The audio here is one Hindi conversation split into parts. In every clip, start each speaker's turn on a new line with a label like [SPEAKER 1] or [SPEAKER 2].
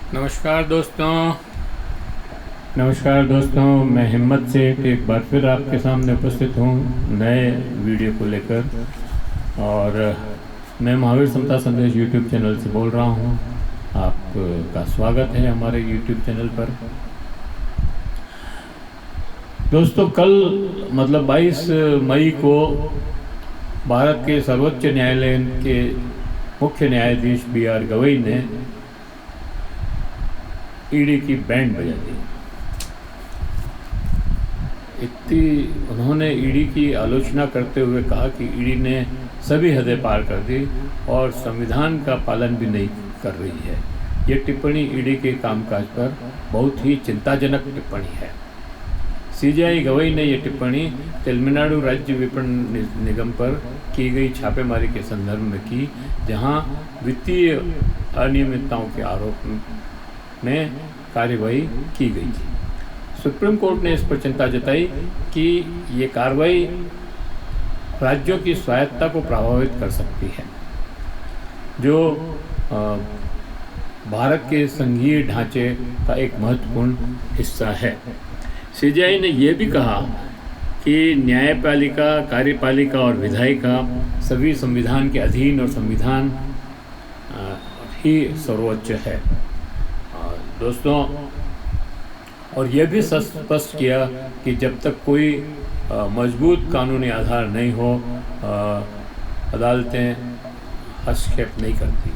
[SPEAKER 1] नमस्कार दोस्तों, मैं हिम्मत से एक बार फिर आपके सामने उपस्थित हूँ नए वीडियो को लेकर। और मैं महावीर समता संदेश यूट्यूब चैनल से बोल रहा हूँ। आपका स्वागत है हमारे यूट्यूब चैनल पर। दोस्तों, कल मतलब 22 मई को भारत के सर्वोच्च न्यायालय के मुख्य न्यायाधीश B.R. गवई ने ईडी की बैंड बजा दी। उन्होंने ईडी की आलोचना करते हुए कहा कि ईडी ने सभी हदें पार कर दी और संविधान का पालन भी नहीं कर रही है। ये टिप्पणी ईडी के कामकाज पर बहुत ही चिंताजनक टिप्पणी है। CJI गवई ने ये टिप्पणी तमिलनाडु राज्य विपणन निगम पर की गई छापेमारी के संदर्भ में की, जहां वित्तीय अनियमितताओं के आरोप में कार्यवाही की गई थी। सुप्रीम कोर्ट ने इस पर चिंता जताई कि ये कार्रवाई राज्यों की स्वायत्ता को प्रभावित कर सकती है, जो भारत के संघीय ढांचे का एक महत्वपूर्ण हिस्सा है। CJI ने यह भी कहा कि न्यायपालिका, कार्यपालिका और विधायिका सभी संविधान के अधीन और संविधान ही सर्वोच्च है। दोस्तों, और यह भी स्पष्ट किया कि जब तक कोई मजबूत कानूनी आधार नहीं हो, अदालतें हस्तक्षेप नहीं करती।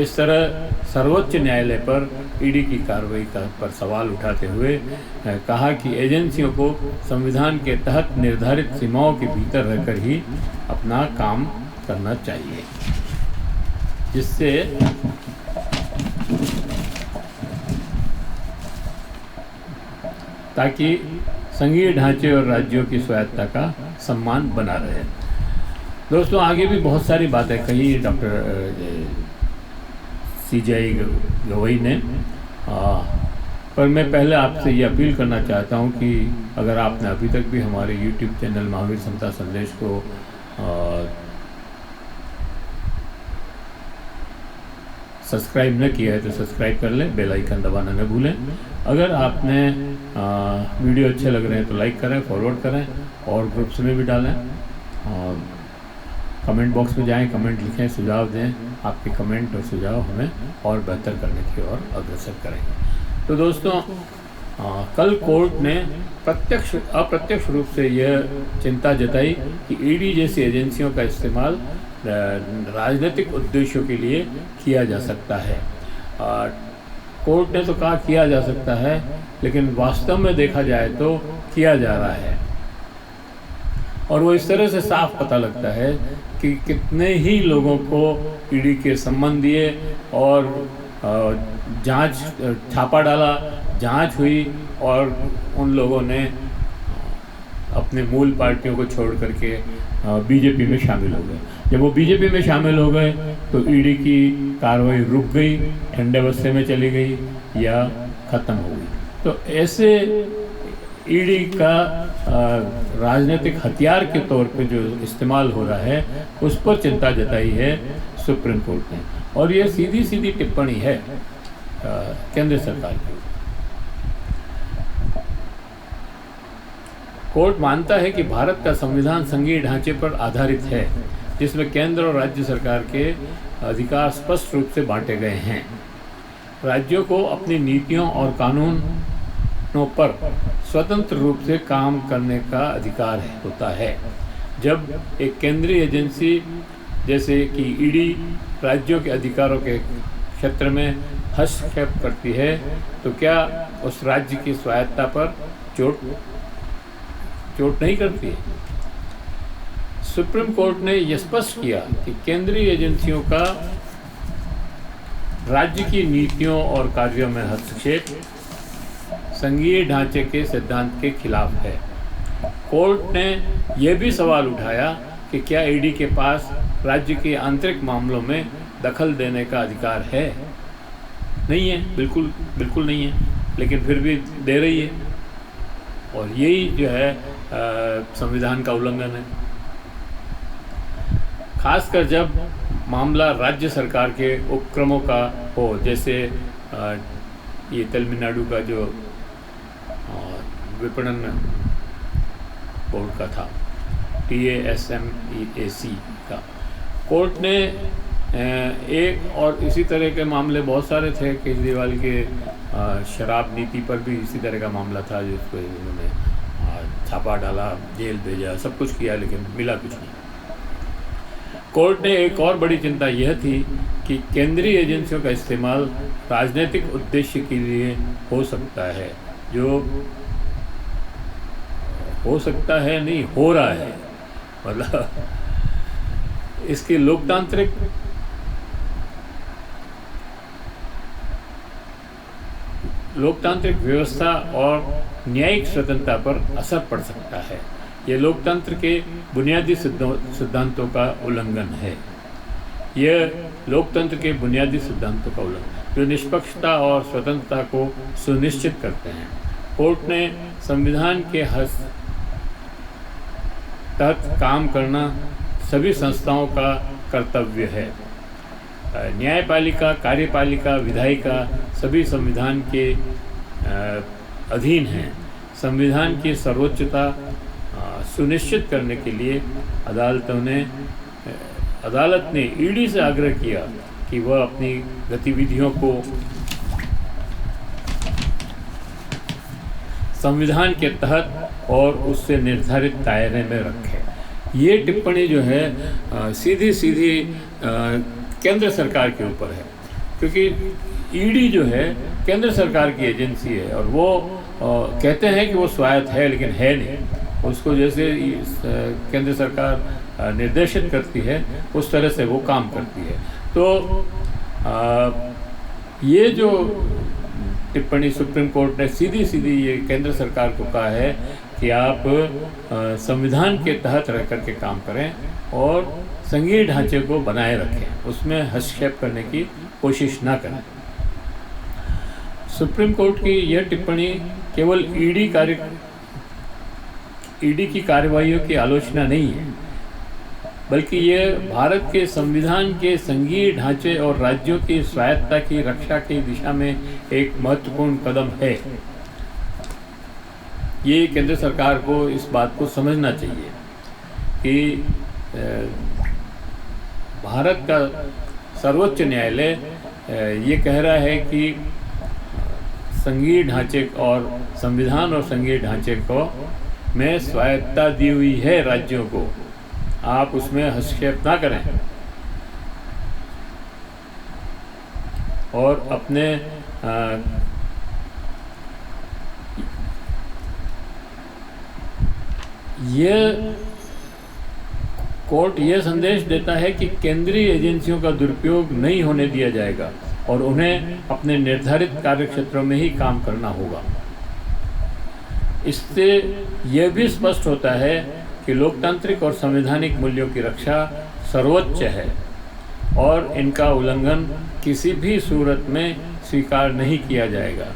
[SPEAKER 1] इस तरह सर्वोच्च न्यायालय पर ईडी की कार्रवाई पर सवाल उठाते हुए कहा कि एजेंसियों को संविधान के तहत निर्धारित सीमाओं के भीतर रहकर ही अपना काम करना चाहिए, जिससे ताकि संघीय ढांचे और राज्यों की स्वायत्ता का सम्मान बना रहे। दोस्तों, आगे भी बहुत सारी बातें कही डॉक्टर CJI गवई ने, पर मैं पहले आपसे ये अपील करना चाहता हूँ कि अगर आपने अभी तक भी हमारे YouTube चैनल महावीर समता संदेश को सब्सक्राइब न किया है तो सब्सक्राइब कर लें, बेल आइकन दबाना न भूलें। अगर आपने वीडियो अच्छे लग रहे हैं तो लाइक करें, फॉरवर्ड करें और ग्रुप्स में भी डालें। कमेंट बॉक्स में जाएं, कमेंट लिखें, सुझाव दें। आपके कमेंट और सुझाव हमें और बेहतर करने की ओर अग्रसर करेंगे। तो दोस्तों, कल कोर्ट ने प्रत्यक्ष अप्रत्यक्ष रूप से यह चिंता जताई कि ईडी जैसी एजेंसियों का इस्तेमाल राजनीतिक उद्देश्यों के लिए किया जा सकता है। कोर्ट ने तो कहा किया जा सकता है, लेकिन वास्तव में देखा जाए तो किया जा रहा है। और वो इस तरह से साफ पता लगता है कि कितने ही लोगों को ईडी के सम्मन दिए और जांच, छापा डाला, जांच हुई और उन लोगों ने अपने मूल पार्टियों को छोड़ करके बीजेपी में शामिल हो गए। जब वो बीजेपी में शामिल हो गए तो ईडी की कार्रवाई रुक गई, ठंडे बस्ते में चली गई या ख़त्म हो गई। तो ऐसे ईडी का राजनीतिक हथियार के तौर पे जो इस्तेमाल हो रहा है, उस पर चिंता जताई है सुप्रीम कोर्ट ने। और ये सीधी सीधी टिप्पणी है केंद्र सरकार की। कोर्ट मानता है कि भारत का संविधान संघीय ढांचे पर आधारित है, जिसमें केंद्र और राज्य सरकार के अधिकार स्पष्ट रूप से बांटे गए हैं। राज्यों को अपनी नीतियों और कानूनों पर स्वतंत्र रूप से काम करने का अधिकार होता है। जब एक केंद्रीय एजेंसी जैसे कि ईडी राज्यों के अधिकारों के क्षेत्र में हस्तक्षेप करती है, तो क्या उस राज्य की स्वायत्ता पर चोट नहीं करती है? सुप्रीम कोर्ट ने यह स्पष्ट किया कि केंद्रीय एजेंसियों का राज्य की नीतियों और कार्यों में हस्तक्षेप संघीय ढांचे के सिद्धांत के खिलाफ है। कोर्ट ने यह भी सवाल उठाया कि क्या ईडी के पास राज्य के आंतरिक मामलों में दखल देने का अधिकार है? नहीं है, बिल्कुल नहीं है, लेकिन फिर भी दे रही है। और यही जो है संविधान का उल्लंघन है, खासकर जब मामला राज्य सरकार के उपक्रमों का हो, जैसे ये तमिलनाडु का जो विपणन बोर्ड का था, TASMEAC का। कोर्ट ने एक और इसी तरह के मामले बहुत सारे थे। केजरीवाल के शराब नीति पर भी इसी तरह का मामला था, जिसको उन्होंने छापा डाला, जेल भेजा, सब कुछ किया, लेकिन मिला कुछ नहीं। कोर्ट ने एक और बड़ी चिंता यह थी कि केंद्रीय एजेंसियों का इस्तेमाल राजनीतिक उद्देश्य के लिए हो सकता है, जो हो सकता है नहीं, हो रहा है। मतलब इसकी लोकतांत्रिक व्यवस्था और न्यायिक स्वतंत्रता पर असर पड़ सकता है। यह लोकतंत्र के बुनियादी सिद्धांतों का उल्लंघन है। यह लोकतंत्र के बुनियादी सिद्धांतों का उल्लंघन, जो निष्पक्षता और स्वतंत्रता को सुनिश्चित करते हैं। कोर्ट ने संविधान के तहत काम करना सभी संस्थाओं का कर्तव्य है। न्यायपालिका, कार्यपालिका, विधायिका सभी संविधान के अधीन हैं। संविधान की सर्वोच्चता सुनिश्चित करने के लिए अदालत ने ईडी से आग्रह किया कि वह अपनी गतिविधियों को संविधान के तहत और उससे निर्धारित दायरे में रखे। ये टिप्पणी जो है सीधी केंद्र सरकार के ऊपर है, क्योंकि ईडी जो है केंद्र सरकार की एजेंसी है और वो कहते हैं कि वो स्वायत्त है, लेकिन है नहीं। उसको जैसे केंद्र सरकार निर्देशित करती है उस तरह से वो काम करती है। तो ये जो टिप्पणी सुप्रीम कोर्ट ने सीधी ये केंद्र सरकार को कहा है कि आप संविधान के तहत रह कर के काम करें और संघीय ढांचे को बनाए रखें, उसमें हस्तक्षेप करने की कोशिश ना करें। सुप्रीम कोर्ट की यह टिप्पणी केवल ईडी की कार्रवाइयों की आलोचना नहीं है, बल्कि ये भारत के संविधान के संघीय ढांचे और राज्यों की स्वायत्तता की रक्षा की दिशा में एक महत्वपूर्ण कदम है। ये केंद्र सरकार को इस बात को समझना चाहिए कि भारत का सर्वोच्च न्यायालय ये कह रहा है कि संघीय ढांचे और संविधान और संघीय ढांचे को में स्वायत्तता दी हुई है राज्यों को, आप उसमें हस्तक्षेप ना करें और अपने ये कोर्ट ये संदेश देता है कि केंद्रीय एजेंसियों का दुरुपयोग नहीं होने दिया जाएगा और उन्हें अपने निर्धारित कार्यक्षेत्रों में ही काम करना होगा। इससे यह भी स्पष्ट होता है कि लोकतांत्रिक और संवैधानिक मूल्यों की रक्षा सर्वोच्च है और इनका उल्लंघन किसी भी सूरत में स्वीकार नहीं किया जाएगा।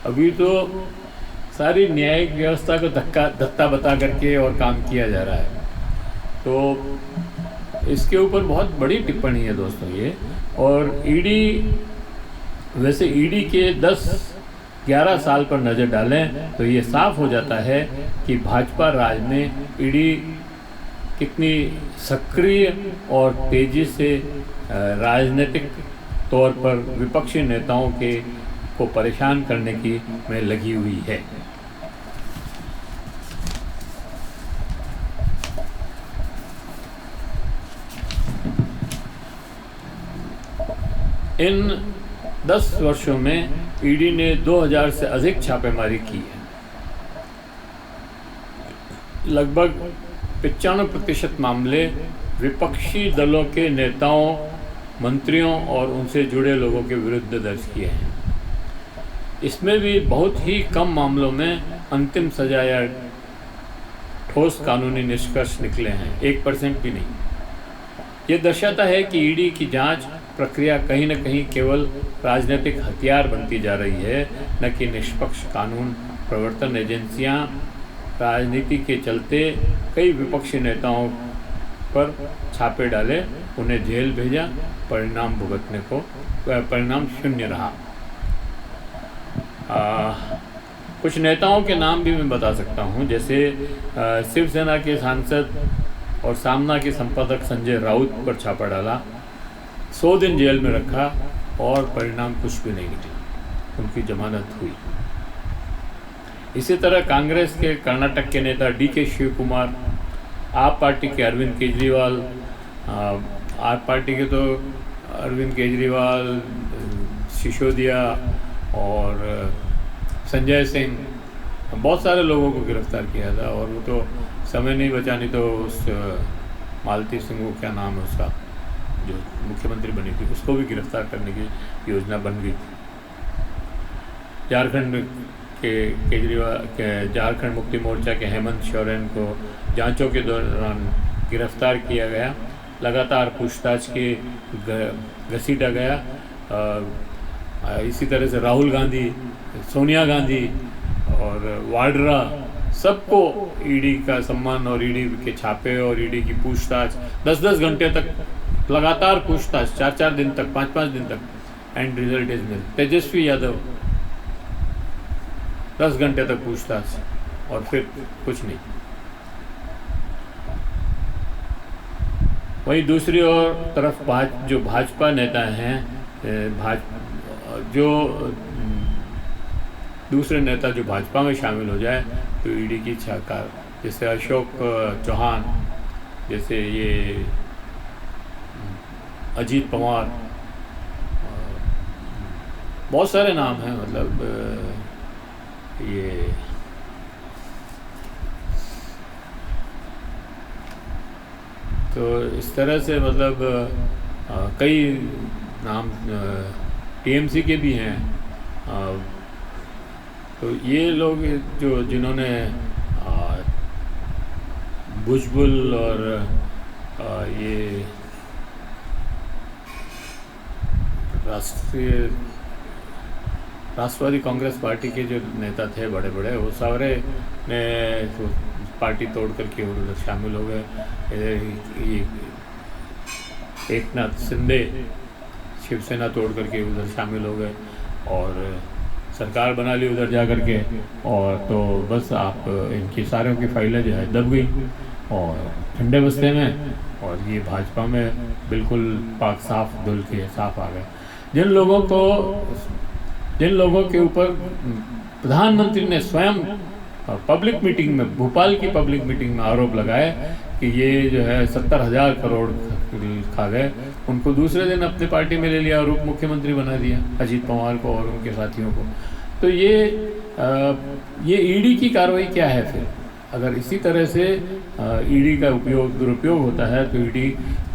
[SPEAKER 1] अभी तो सारी न्यायिक व्यवस्था को धत्ता बता करके और काम किया जा रहा है, तो इसके ऊपर बहुत बड़ी टिप्पणी है दोस्तों ये। और ईडी के 10-11 साल पर नज़र डालें तो ये साफ हो जाता है कि भाजपा राज में ईडी कितनी सक्रिय और तेज़ी से राजनीतिक तौर पर विपक्षी नेताओं को परेशान करने की में लगी हुई है। इन 10 वर्षों में ईडी ने 2000 से अधिक छापेमारी की है। लगभग 95% मामले विपक्षी दलों के नेताओं, मंत्रियों और उनसे जुड़े लोगों के विरुद्ध दर्ज किए हैं। इसमें भी बहुत ही कम मामलों में अंतिम सजा या ठोस कानूनी निष्कर्ष निकले हैं, 1% भी नहीं। ये दर्शाता है कि ईडी की जांच प्रक्रिया कहीं न कहीं केवल राजनीतिक हथियार बनती जा रही है, न कि निष्पक्ष कानून प्रवर्तन एजेंसियां राजनीति के चलते कई विपक्षी नेताओं पर छापे डाले, उन्हें जेल भेजा, परिणाम शून्य रहा। कुछ नेताओं के नाम भी मैं बता सकता हूँ, जैसे शिवसेना के सांसद और सामना के संपादक संजय राउत पर छापा डाला, 100 दिन जेल में रखा और परिणाम कुछ भी नहीं निकला, उनकी जमानत हुई। इसी तरह कांग्रेस के कर्नाटक के नेता DK शिव कुमार, आप पार्टी के अरविंद केजरीवाल, आप पार्टी के तो अरविंद केजरीवाल, सिसोदिया और संजय सिंह, बहुत सारे लोगों को गिरफ्तार किया था। और वो तो समय नहीं बचा, नहीं तो उस मालती सिंह, वो क्या नाम है उसका, जो मुख्यमंत्री बनी थी, उसको भी गिरफ्तार करने की योजना बन गई थी। झारखंड के केजरीवाल के झारखंड मुक्ति मोर्चा के हेमंत सोरेन को जांचों के दौरान गिरफ्तार किया गया, लगातार पूछताछ के घसीटा गया। इसी तरह से राहुल गांधी, सोनिया गांधी और वाड्रा, सबको ईडी का सम्मान और ईडी के छापे और ईडी की पूछताछ 10-10 घंटे तक लगातार पूछताछ, 4-4 दिन तक, 5-5 दिन तक, एंड रिजल्ट इज निल। तेजस्वी यादव 10 घंटे तक पूछताछ और फिर कुछ नहीं। वहीं दूसरी ओर तरफ जो भाजपा नेता हैं, जो दूसरे नेता जो भाजपा में शामिल हो जाए तो ईडी की छाकार, जैसे अशोक चौहान, जैसे ये अजीत पवार, बहुत सारे नाम हैं, मतलब ये तो इस तरह से मतलब कई नाम TMC के भी हैं। तो ये लोग जो जिन्होंने भुजबल और ये राष्ट्रवादी कांग्रेस पार्टी के जो नेता थे बड़े बड़े, वो सारे ने तो पार्टी तोड़ करके उधर शामिल हो गए। एकनाथ शिंदे शिवसेना तोड़ करके उधर शामिल हो गए और सरकार बना ली उधर जा करके, और तो बस आप इनकी सारों की फाइलें जो है दब गई और ठंडे बस्ते में, और ये भाजपा में बिल्कुल पाक साफ धुल के साफ आ गए। जिन लोगों के ऊपर प्रधानमंत्री ने स्वयं पब्लिक मीटिंग में, भोपाल की पब्लिक मीटिंग में आरोप लगाए कि ये जो है 70,000 करोड़ खा गए, उनको दूसरे दिन अपने पार्टी में ले लिया और उप मुख्यमंत्री बना दिया अजीत पवार को और उनके साथियों को। तो ये ईडी की कार्रवाई क्या है फिर? अगर इसी तरह से ईडी का दुरुपयोग होता है तो ईडी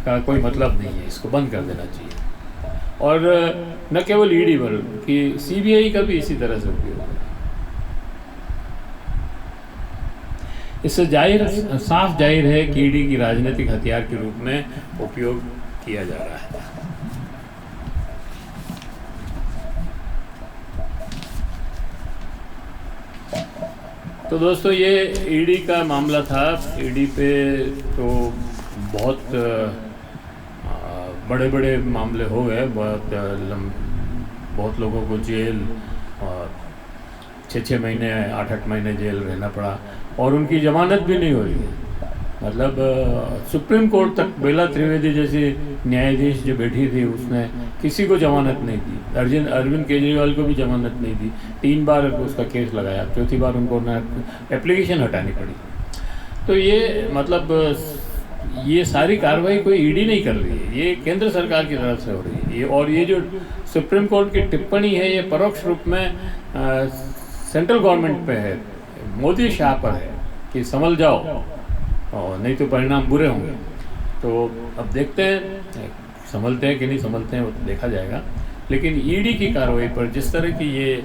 [SPEAKER 1] का कोई मतलब नहीं है, इसको बंद कर देना चाहिए। और न केवल ईडी बल्कि CBI का भी इसी तरह से उपयोग है। इससे साफ जाहिर है कि ईडी की राजनीतिक हथियार के रूप में उपयोग किया जा रहा है। तो दोस्तों, ये ईडी का मामला था। ईडी पे तो बहुत बड़े बड़े मामले हो गए, बहुत लोगों को जेल, 6-6 महीने 8-8 महीने जेल रहना पड़ा और उनकी जमानत भी नहीं हुई। मतलब सुप्रीम कोर्ट तक बेला त्रिवेदी जैसी न्यायाधीश जो बैठी थी, उसने किसी को जमानत नहीं दी। अरविंद केजरीवाल को भी जमानत नहीं दी। 3 बार उसका केस लगाया, चौथी बार उनको एप्लीकेशन हटानी पड़ी। तो ये मतलब ये सारी कार्रवाई कोई ईडी नहीं कर रही है, ये केंद्र सरकार की तरफ से हो रही है। और ये जो सुप्रीम कोर्ट की टिप्पणी है, ये परोक्ष रूप में सेंट्रल गवर्नमेंट पे है, मोदी शाह पर है कि संभल जाओ और नहीं तो परिणाम बुरे होंगे। तो अब देखते हैं संभलते हैं कि नहीं संभलते हैं, वो तो देखा जाएगा। लेकिन ईडी की कार्रवाई पर जिस तरह की ये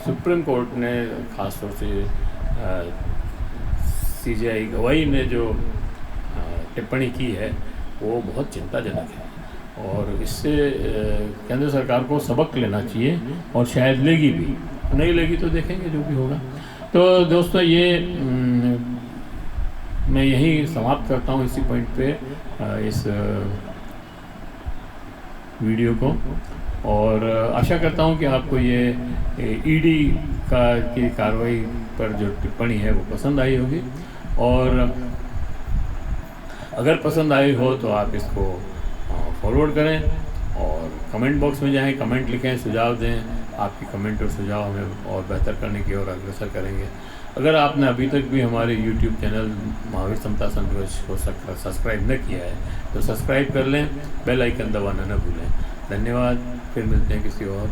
[SPEAKER 1] सुप्रीम कोर्ट ने, खासतौर से CJI गवाही ने जो टिप्पणी की है, वो बहुत चिंताजनक है और इससे केंद्र सरकार को सबक लेना चाहिए और शायद लेगी भी, नहीं लेगी तो देखेंगे जो भी होगा। तो दोस्तों, ये मैं यही समाप्त करता हूँ इसी पॉइंट पे इस वीडियो को, और आशा करता हूँ कि आपको ये ईडी की कार्रवाई पर जो टिप्पणी है वो पसंद आई होगी, और अगर पसंद आई हो तो आप इसको फॉरवर्ड करें और कमेंट बॉक्स में जाएं, कमेंट लिखें, सुझाव दें। आपकी कमेंट और सुझाव हमें और बेहतर करने की ओर अग्रसर करेंगे। अगर आपने अभी तक भी हमारे YouTube चैनल महावीर समता संघर्ष को सब्सक्राइब न किया है तो सब्सक्राइब कर लें, बेल आइकन दबाना न भूलें। धन्यवाद, फिर मिलते हैं किसी और